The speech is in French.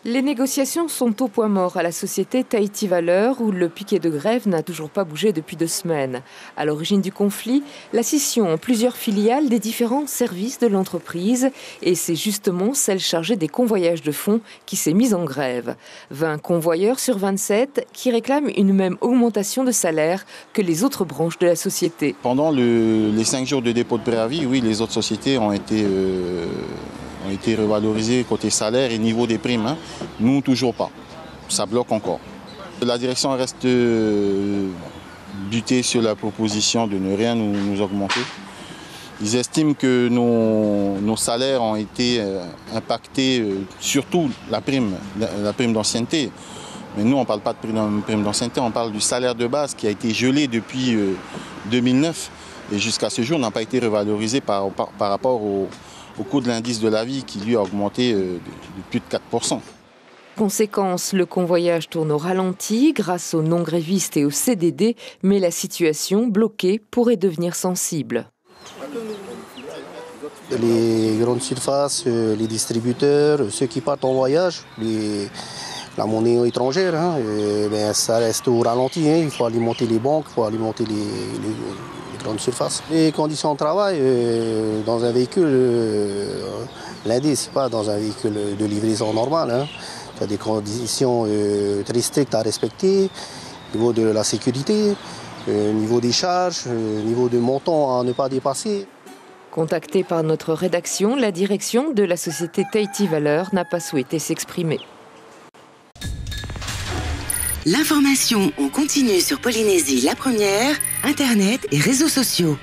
Les négociations sont au point mort à la société Tahiti Valeurs où le piquet de grève n'a toujours pas bougé depuis 2 semaines. À l'origine du conflit, la scission en plusieurs filiales des différents services de l'entreprise et c'est justement celle chargée des convoyages de fonds qui s'est mise en grève. 20 convoyeurs sur 27 qui réclament une même augmentation de salaire que les autres branches de la société. Pendant les 5 jours de dépôt de préavis, oui, les autres sociétés ont été revalorisés côté salaire et niveau des primes. Nous, toujours pas. Ça bloque encore. La direction reste butée sur la proposition de ne rien nous augmenter. Ils estiment que nos salaires ont été impactés, surtout la prime d'ancienneté. Mais nous, on ne parle pas de prime d'ancienneté, on parle du salaire de base qui a été gelé depuis 2009 et jusqu'à ce jour n'a pas été revalorisé par rapport au coût de l'indice de la vie qui lui a augmenté de plus de 4%. Conséquence, le convoyage tourne au ralenti grâce aux non-grévistes et aux CDD, mais la situation bloquée pourrait devenir sensible. Les grandes surfaces, les distributeurs, ceux qui partent en voyage, la monnaie étrangère, ça reste au ralenti. Il faut alimenter les banques, il faut alimenter les grandes surfaces. Les conditions de travail dans un véhicule, l'Inde, ce n'est pas dans un véhicule de livraison normale. Il y a des conditions très strictes à respecter, au niveau de la sécurité, au niveau des charges, au niveau du montant à ne pas dépasser. Contactée par notre rédaction, la direction de la société Tahiti Valeurs n'a pas souhaité s'exprimer. L'information en continu sur Polynésie la première, Internet et réseaux sociaux.